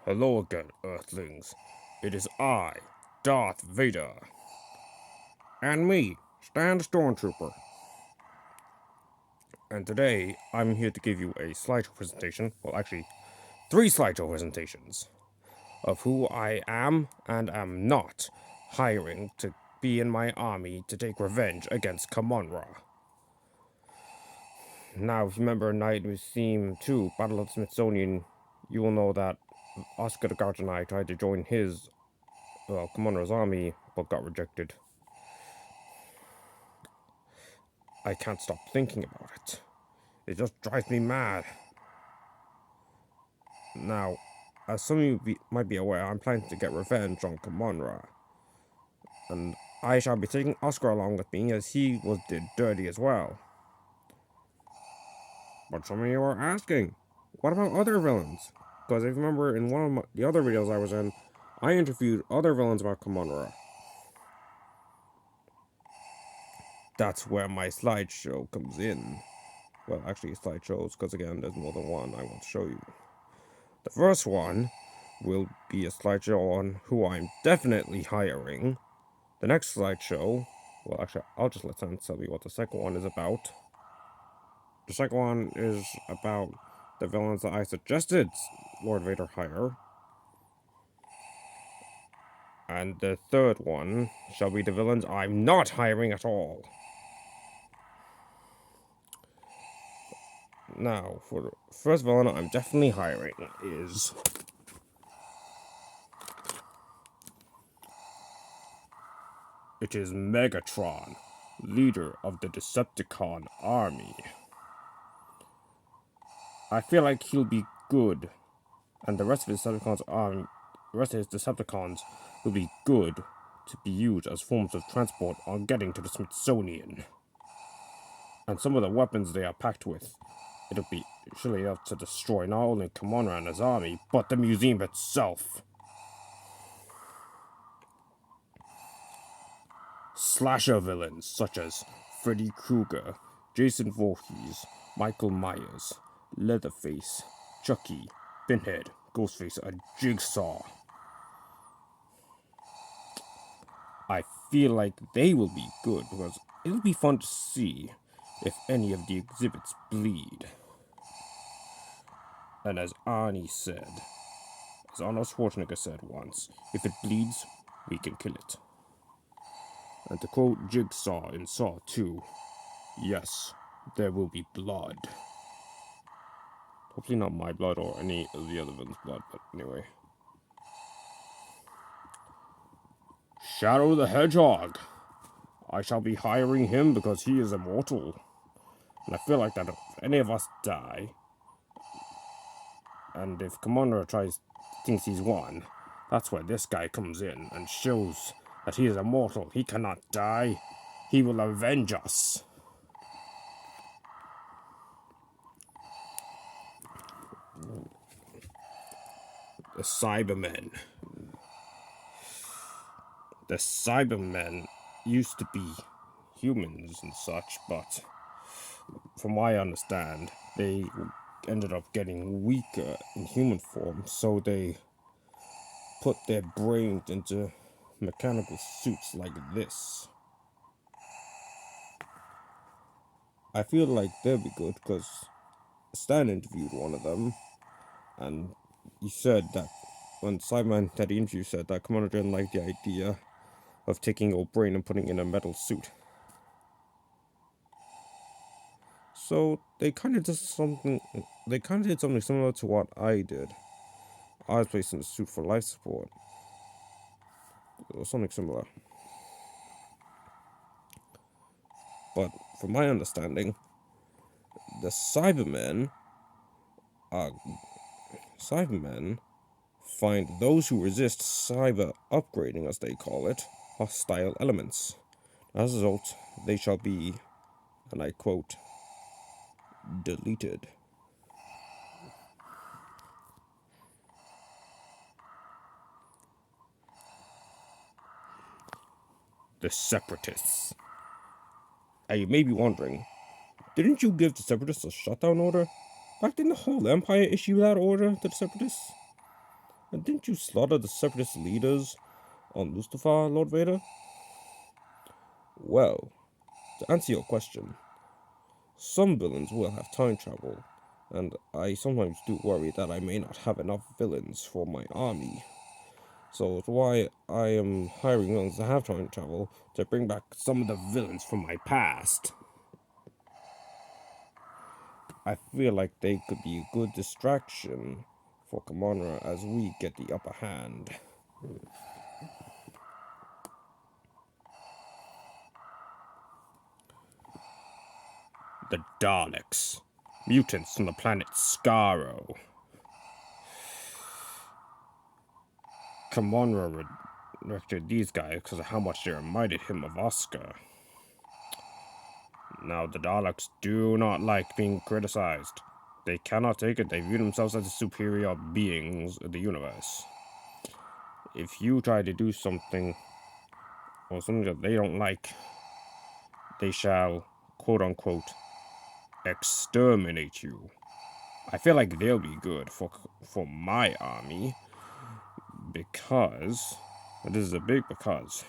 Hello again, Earthlings. It is I, Darth Vader. And me, Stan the Stormtrooper. And today, I'm here to give you a slideshow presentation, well actually, 3 slideshow presentations, of who I am and am not hiring to be in my army to take revenge against Kahmunrah. Now, if you remember Night with Theme 2, Battle of the Smithsonian, you will know that Oscar the Grouch and I tried to join his, Kahmunrah's army, but got rejected. I can't stop thinking about it. It just drives me mad. Now, as some of you might be aware, I'm planning to get revenge on Kahmunrah. And I shall be taking Oscar along with me as he was did dirty as well. But some of you are asking, what about other villains? Because if you remember in one of the other videos I was in, I interviewed other villains about Kahmunrah. That's where my slideshow comes in. Well, actually slideshows, because again, there's more than one I want to show you. The first one will be a slideshow on who I'm definitely hiring. The next slideshow, well actually I'll just let Sam tell you what the second one is about. The second one is about the villains that I suggested Lord Vader hire. And the third one shall be the villains I'm not hiring at all. Now, for the first villain I'm definitely hiring is it is Megatron, leader of the Decepticon army. I feel like he'll be good, and the rest of his Decepticons will be good to be used as forms of transport on getting to the Smithsonian. And some of the weapons they are packed with, it'll be surely enough to destroy not only Kahmunrah and his army, but the museum itself. Slasher villains such as Freddy Krueger, Jason Voorhees, Michael Myers, Leatherface, Chucky, Pinhead, Ghostface, and Jigsaw. I feel like they will be good because it'll be fun to see if any of the exhibits bleed. And as Arnie said, as Arnold Schwarzenegger said once, if it bleeds, we can kill it. And to quote Jigsaw in Saw 2, yes, there will be blood. Hopefully not my blood or any of the other villains' blood, but anyway. Shadow the Hedgehog. I shall be hiring him because he is immortal. And I feel like that if any of us die, and if Kahmunrah thinks he's won, that's where this guy comes in and shows that he is immortal. He cannot die. He will avenge us. The Cybermen. The Cybermen used to be humans and such, but from what I understand, they ended up getting weaker in human form, so they put their brains into mechanical suits like this. I feel like they'll be good because Stan interviewed one of them, and he said that when Cyberman had the interview said that Commander didn't like the idea of taking your brain and putting it in a metal suit. So they kind of did something similar to what I did. I was placed in a suit for life support. Or something similar. But from my understanding, the Cybermen find those who resist cyber upgrading, as they call it, hostile elements. As a result, they shall be, and I quote, deleted. The Separatists. And you may be wondering, didn't you give the Separatists a shutdown order? Back didn't the whole Empire issue that order to the Separatists? And didn't you slaughter the separatist leaders on Mustafar, Lord Vader? Well, to answer your question, some villains will have time travel, and I sometimes do worry that I may not have enough villains for my army. So it's why I am hiring villains to have time travel to bring back some of the villains from my past. I feel like they could be a good distraction for Kahmunrah as we get the upper hand. The Daleks. Mutants from the planet Skaro. Kahmunrah rejected these guys because of how much they reminded him of Oscar. Now, the Daleks do not like being criticized. They cannot take it. They view themselves as the superior beings of the universe. If you try to do something or something that they don't like, they shall, quote unquote, exterminate you. I feel like they'll be good for my army because, and this is a big because,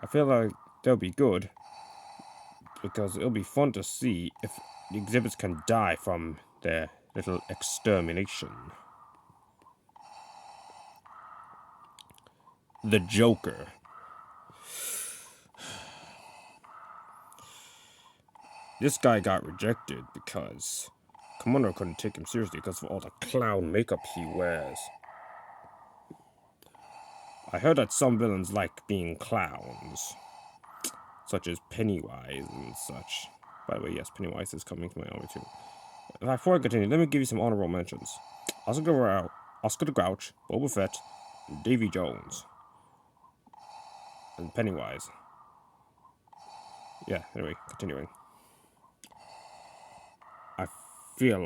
I feel like they'll be good because it'll be fun to see if the exhibits can die from their little extermination. The Joker. This guy got rejected because Kahmunrah couldn't take him seriously because of all the clown makeup he wears. I heard that some villains like being clowns, such as Pennywise and such. By the way, yes, Pennywise is coming to my army too. Before I continue, let me give you some honorable mentions. Oscar the Grouch, Boba Fett, and Davy Jones. And Pennywise. Yeah, anyway, continuing. I feel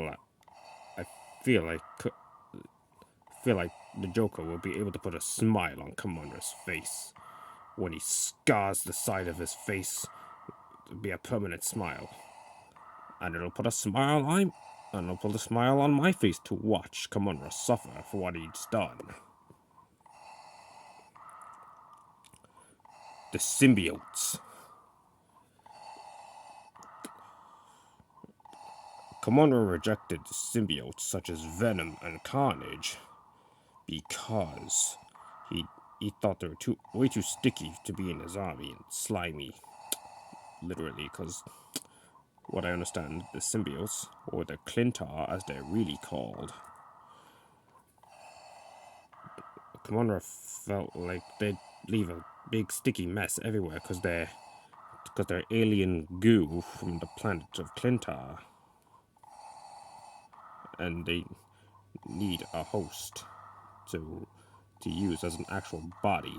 like the Joker will be able to put a smile on Kahmunrah's face when he scars the side of his face to be a permanent smile, and it'll put a smile on my face to watch Kahmunrah suffer for what he's done. The symbiotes. Kahmunrah rejected the symbiotes such as Venom and Carnage because he thought they were way too sticky to be in his army and slimy. Literally, because what I understand, the symbiotes, or the Clintar as they're really called, Kahmunrah felt like they'd leave a big sticky mess everywhere because they're alien goo from the planet of Clintar, and they need a host to use as an actual body.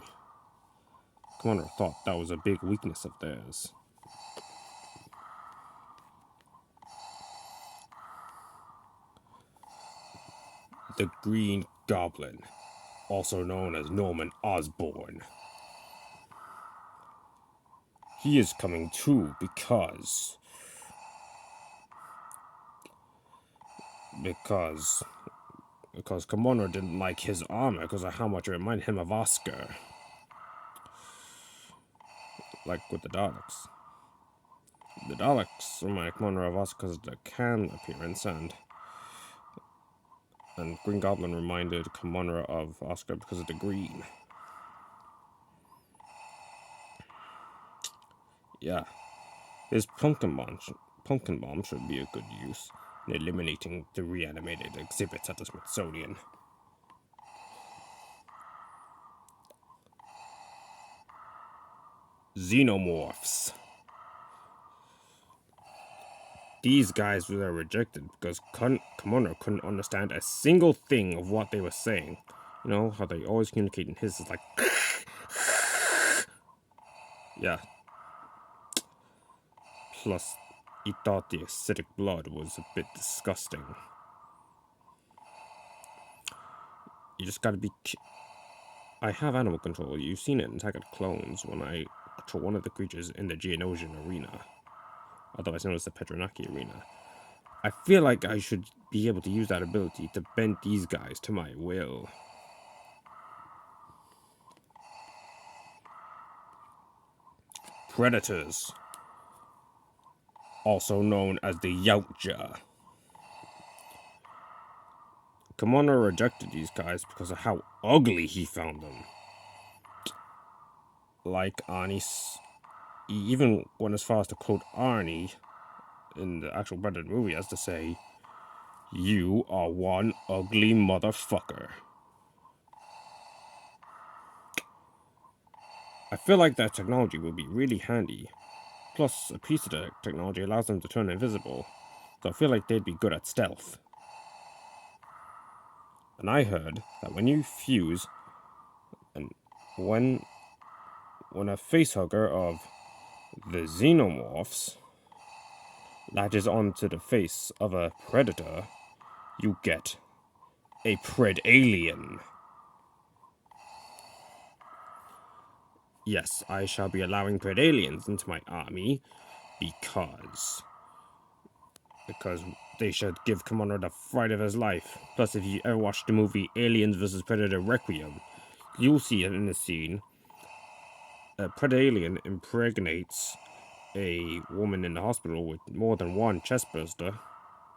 Kahmunrah thought that was a big weakness of theirs. The Green Goblin, also known as Norman Osborn. He is coming too because Kahmunrah didn't like his armor because of how much it reminded him of Oscar. Like with the Daleks. The Daleks remind Kahmunrah of Oscar because of the can appearance, and Green Goblin reminded Kahmunrah of Oscar because of the green. Yeah. His pumpkin bomb should be a good use in eliminating the reanimated exhibits at the Smithsonian. Xenomorphs. These guys were rejected because Kahmunrah couldn't understand a single thing of what they were saying. You know how they always communicate in his is like yeah. Plus, he thought the acidic blood was a bit disgusting. You just gotta be. I have animal control. You've seen it in Attack of the Clones when I control one of the creatures in the Geonosian arena, otherwise known as the Petronaki arena. I feel like I should be able to use that ability to bend these guys to my will. Predators, also known as the Yautja. Kahmunrah rejected these guys because of how ugly he found them. Like Arnie, he even went as far as to quote Arnie in the actual Predator movie as to say, "You are one ugly motherfucker." I feel like that technology will be really handy. Plus, a piece of the technology allows them to turn invisible, so I feel like they'd be good at stealth. And I heard that when you fuse, and when a facehugger of the xenomorphs latches onto the face of a predator, you get a predalien. Yes, I shall be allowing predaliens into my army because they should give Commander the fright of his life. Plus, if you ever watched the movie Aliens vs. Predator Requiem, you'll see it in the scene. A predalien impregnates a woman in the hospital with more than one chest burster.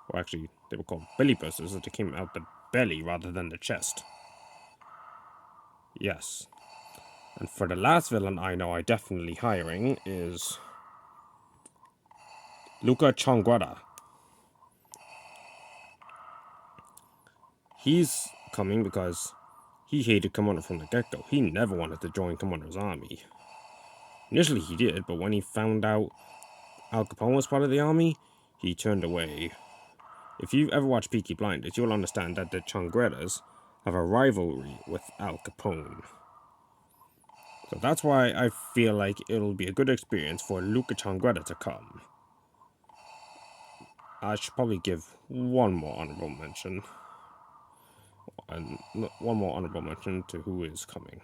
Well, actually, they were called belly bursters, that they came out the belly rather than the chest. Yes. And for the last villain I know I definitely hiring is Luca Changrada. He's coming because he hated Commander from the get-go. He never wanted to join Commander's army. Initially he did, but when he found out Al Capone was part of the army, he turned away. If you've ever watched Peaky Blinders, you'll understand that the Changradas have a rivalry with Al Capone. So that's why I feel like it'll be a good experience for Luca Changrada to come. I should probably give one more honorable mention. And one more honorable mention to who is coming.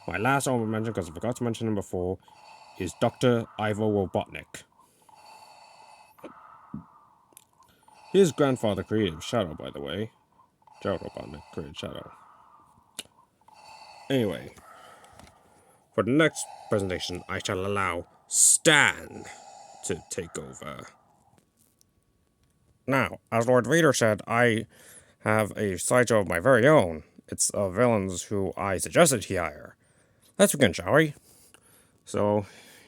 My last honorable mention, because I forgot to mention him before, is Dr. Ivo Robotnik. His grandfather created Shadow, by the way. Gerald Robotnik created Shadow. Anyway, for the next presentation, I shall allow Stan to take over. Now, as Lord Vader said, I have a slideshow of my very own. It's of villains who I suggested he hire. Let's begin, shall we? So,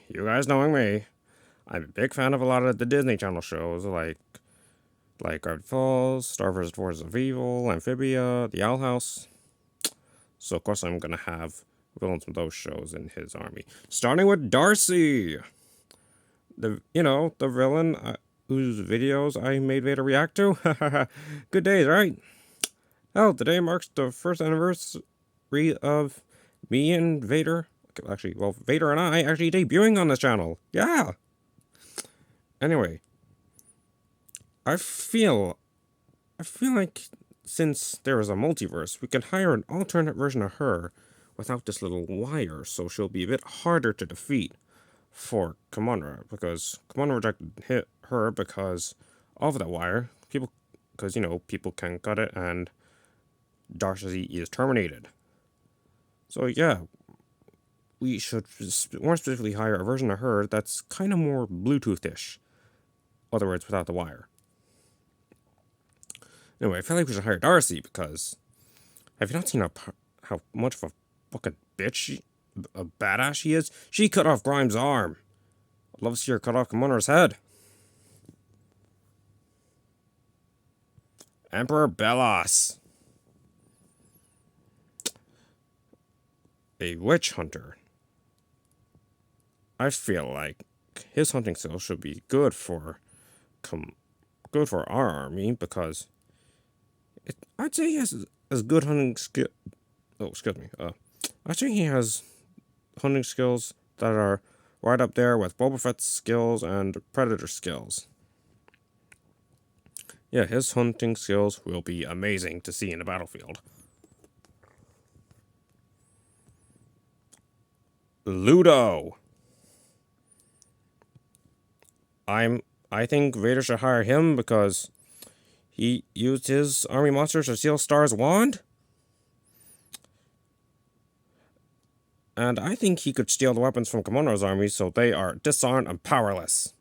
you guys knowing me, I'm a big fan of a lot of the Disney Channel shows, like Gravity Falls, Star Wars Forces of Evil, Amphibia, The Owl House. So, of course, I'm gonna have villains from those shows in his army. Starting with Darcy! The villain whose videos I made Vader react to? Good days, right? Oh, today marks the first anniversary of me and Vader. Actually, well, Vader and I actually debuting on this channel. Yeah! Anyway, I feel like since there is a multiverse, we can hire an alternate version of her without this little wire, so she'll be a bit harder to defeat for Kahmunrah, because Kahmunrah rejected her because of that wire. Because people can cut it, and Darcy is terminated. So yeah, we should more specifically hire a version of her that's kind of more Bluetooth-ish. In other words, without the wire. Anyway, I feel like we should hire Darcy because have you not seen how much of a fucking bitch, a badass she is? She cut off Grimes' arm. I'd love to see her cut off Kahmunrah's head. Emperor Bellas. A witch hunter. I feel like his hunting skills should be good for our army because I'd say he has as good hunting skill. Oh, excuse me. I'd say he has hunting skills that are right up there with Boba Fett's skills and Predator skills. Yeah, his hunting skills will be amazing to see in the battlefield. Ludo. I think Vader should hire him because He used his army monsters to steal Star's wand? And I think he could steal the weapons from Kahmunrah's army so they are disarmed and powerless.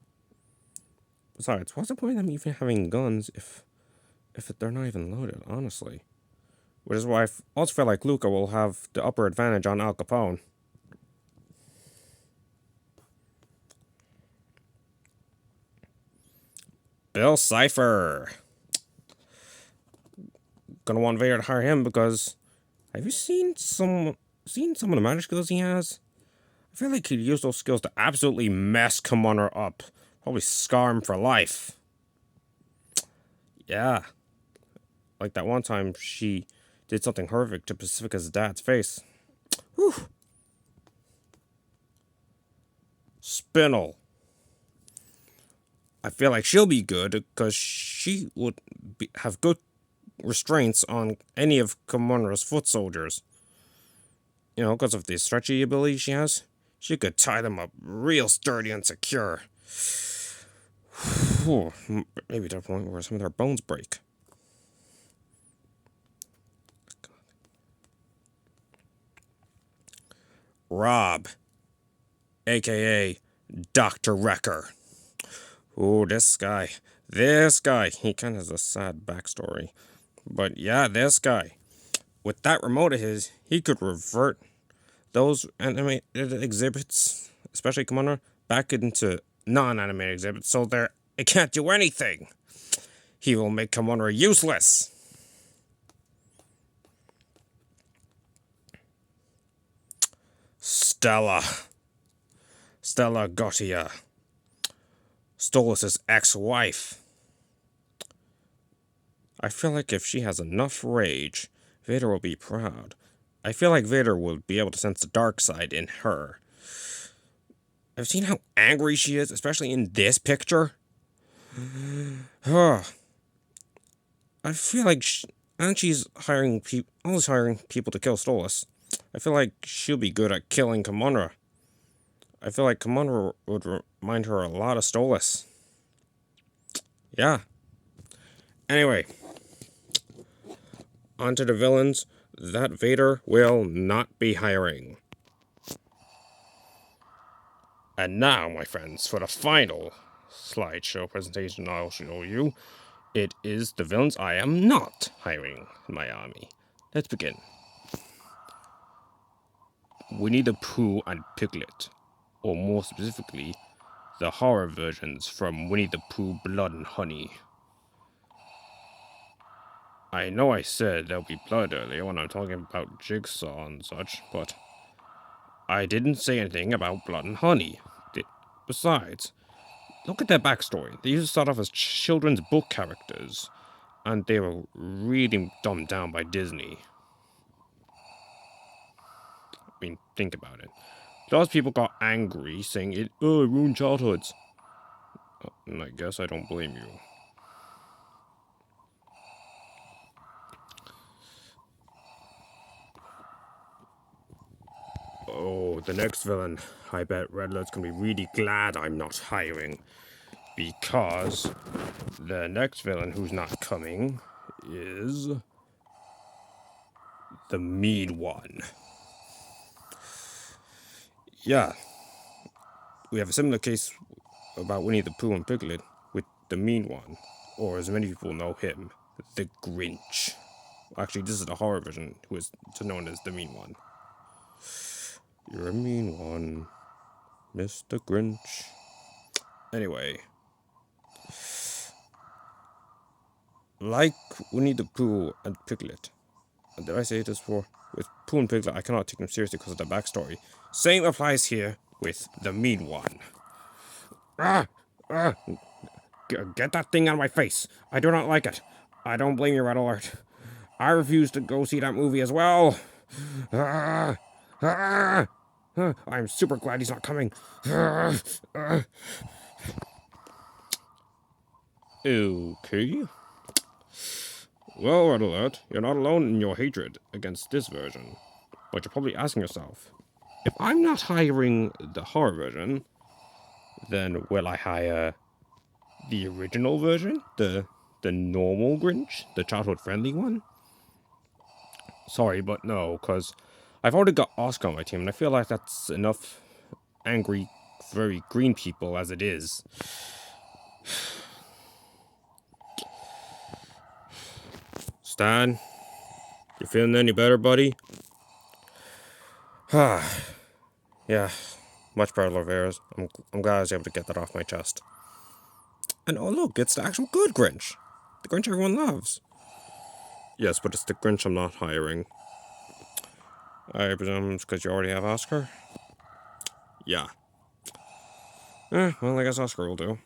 Besides, what's the point of them even having guns if they're not even loaded, honestly? Which is why I also feel like Luca will have the upper advantage on Al Capone. Bill Cipher. Gonna want Vader to hire him because have you seen some of the magic skills he has? I feel like he'd use those skills to absolutely mess Kahmunrah up. Probably scar him for life. Yeah. Like that one time she did something horrific to Pacifica's dad's face. Whew. Spinel. I feel like she'll be good because she would have good restraints on any of Kahmunrah's foot soldiers. You know, because of the stretchy ability she has. She could tie them up real sturdy and secure. Maybe to the point where some of their bones break. Rob, aka Dr. Wrecker. Ooh, this guy, he kind of has a sad backstory. But yeah, this guy, with that remote of his, he could revert those animated exhibits, especially Kahmunrah, back into non-animated exhibits, so it can't do anything. He will make Kahmunrah useless. Stella Gottia, Stolas' ex-wife. I feel like if she has enough rage, Vader will be proud. I feel like Vader will be able to sense the dark side in her. I've seen how angry she is, especially in this picture. I feel like she's always hiring people to kill Stolas. I feel like she'll be good at killing Kahmunrah. I feel like Kahmunrah would remind her a lot of Stolas. Yeah. Anyway. On to the villains that Vader will not be hiring. And now, my friends, for the final slideshow presentation I'll show you, it is the villains I am not hiring in my army. Let's begin. Winnie the Pooh and Piglet, or more specifically, the horror versions from Winnie the Pooh Blood and Honey. I know I said there'll be blood earlier when I'm talking about Jigsaw and such, but I didn't say anything about Blood and Honey. Besides, look at their backstory. They used to start off as children's book characters, and they were really dumbed down by Disney. I mean, think about it. Those people got angry, saying it ruined childhoods. And I guess I don't blame you. Oh, the next villain. I bet Red Alert's gonna be really glad I'm not hiring. Because the next villain who's not coming is the Mean One. Yeah. We have a similar case about Winnie the Pooh and Piglet with the Mean One. Or as many people know him, the Grinch. Actually, this is the horror version, who is known as the Mean One. You're a mean one, Mr. Grinch. Anyway. Like Winnie the Pooh and Piglet. And did I say this before? With Pooh and Piglet, I cannot take them seriously because of their backstory. Same applies here with the Mean One. Get that thing out of my face. I do not like it. I don't blame you, Red Alert. I refuse to go see that movie as well. I'm super glad he's not coming. Okay. Well, Red Alert, you're not alone in your hatred against this version. But you're probably asking yourself, if I'm not hiring the horror version, then will I hire the original version? The the normal Grinch, the childhood-friendly one. Sorry, but no, because I've already got Oscar on my team, and I feel like that's enough angry, very green people as it is. Stan, you feeling any better, buddy? Yeah, much better, Lord Veras. I'm glad I was able to get that off my chest. And oh look, it's the actual good Grinch. The Grinch everyone loves. Yes, but it's the Grinch I'm not hiring. I presume it's because you already have Oscar? Yeah. Well, I guess Oscar will do.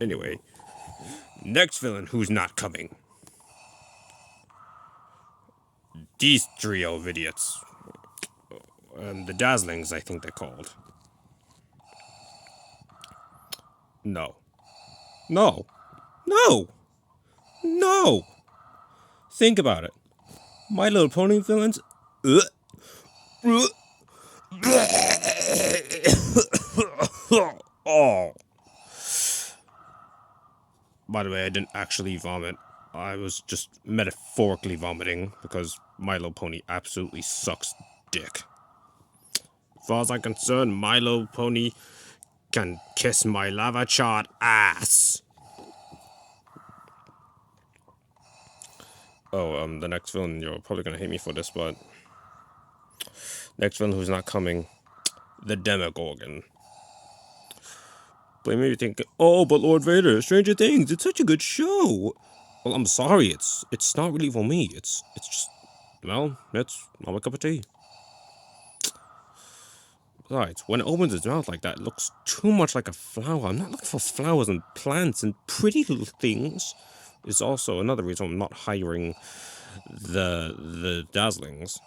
Anyway, next villain who's not coming. These trio of idiots. The Dazzlings, I think they're called. No. No. No! No! Think about it. My Little Pony villains. Oh. By the way, I didn't actually vomit. I was just metaphorically vomiting because My Little Pony absolutely sucks dick. As far as I'm concerned, My Little Pony can kiss my lava chart ass. Oh, the next villain, you're probably gonna hate me for this, but next villain who's not coming, the Demogorgon. But maybe think, oh, but Lord Vader, Stranger Things, it's such a good show. Well, I'm sorry, it's not really for me. It's just, well, it's not my cup of tea. Besides, when it opens its mouth like that, it looks too much like a flower. I'm not looking for flowers and plants and pretty little things. It's also another reason I'm not hiring the Dazzlings.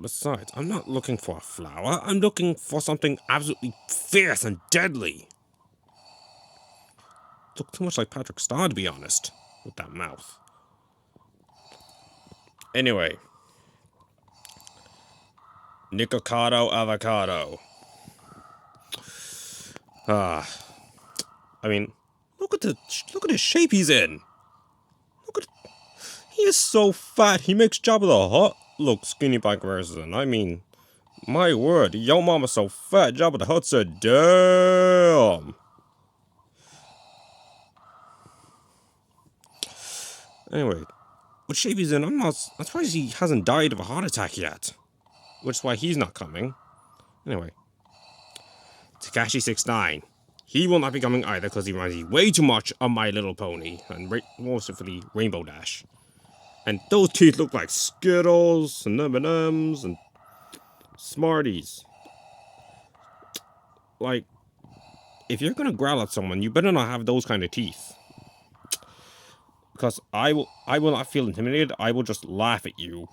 Besides, I'm not looking for a flower. I'm looking for something absolutely fierce and deadly. Look too much like Patrick Star, to be honest, with that mouth. Anyway, Nikocado Avocado. I mean, look at the shape he's in. He is so fat. He makes Jabba the Hutt look skinny by comparison. I mean, my word, yo mama's so fat. Jabba the Hutt said, "Damn." Anyway, what shape he's in, I'm surprised he hasn't died of a heart attack yet. Which is why he's not coming. Anyway, Tekashi 69. He will not be coming either because he reminds me way too much of My Little Pony and more specifically Rainbow Dash. And those teeth look like Skittles and M&M's and Smarties. Like, if you're gonna growl at someone, you better not have those kind of teeth. Because I will not feel intimidated. I will just laugh at you.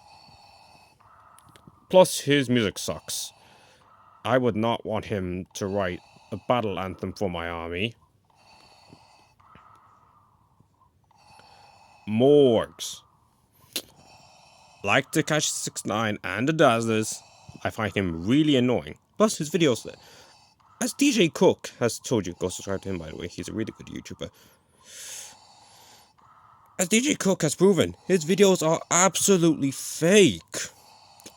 Plus, his music sucks. I would not want him to write a battle anthem for my army. Morgs. Like Tekashi 69 and the Dazzlers, I find him really annoying. Plus, his videos, as DJ Cook has told you, go subscribe to him by the way, he's a really good YouTuber. As DJ Cook has proven, his videos are absolutely fake.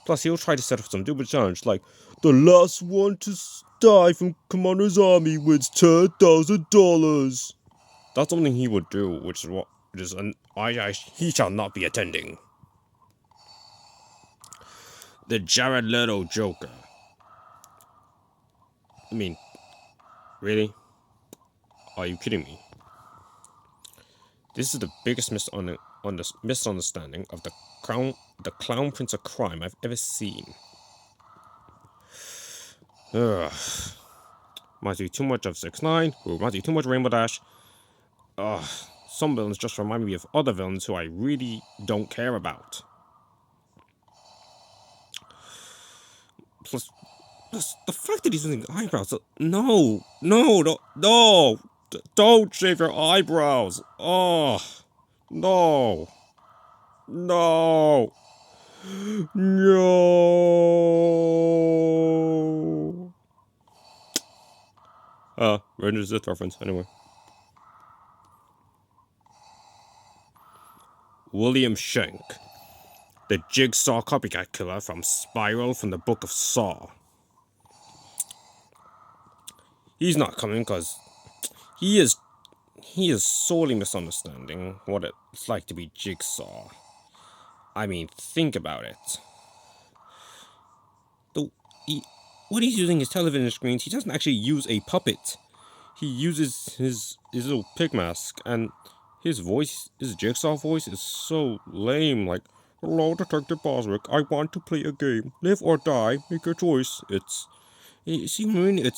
Plus, he'll try to set up some stupid challenge like, the last one to die from Commander's army wins $10,000. That's something he would do, which is he shall not be attending. The Jared Leto Joker. I mean, really? Are you kidding me? This is the biggest misunderstanding of the Clown Prince of Crime I've ever seen. Ugh. Reminds me too much of 6ix9ine, who reminds me too much of Rainbow Dash. Some villains just remind me of other villains who I really don't care about. Plus the fact that he's using eyebrows. No, don't shave your eyebrows. Oh, no, no. Rangers Sith reference, anyway. William Shank, the Jigsaw copycat killer from Spiral from the Book of Saw. He's not coming because he is sorely misunderstanding what it's like to be Jigsaw. I mean, think about it. When he's using his television screens, he doesn't actually use a puppet. He uses his little pig mask, and his voice, his Jigsaw voice, is so lame. Like, hello, Detective Boswick, I want to play a game. Live or die, make your choice. You see what I mean?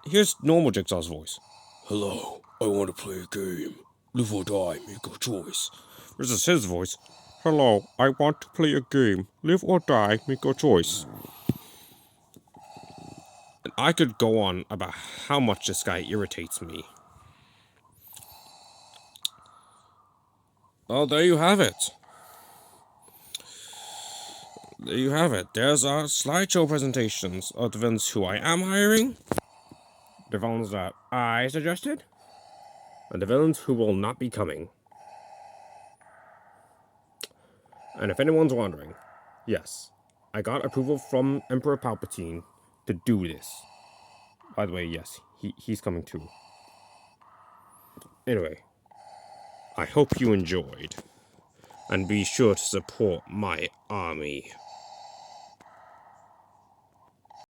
Here's normal Jigsaw's voice. Hello, I want to play a game. Live or die, make a choice. This is his voice. Hello, I want to play a game. Live or die, make a choice. And I could go on about how much this guy irritates me. Well, there you have it. There you have it. There's our slideshow presentations of the villains who I am hiring, the villains that I suggested, and the villains who will not be coming. And if anyone's wondering, yes, I got approval from Emperor Palpatine to do this. By the way, yes, he's coming too. Anyway, I hope you enjoyed, and be sure to support my army.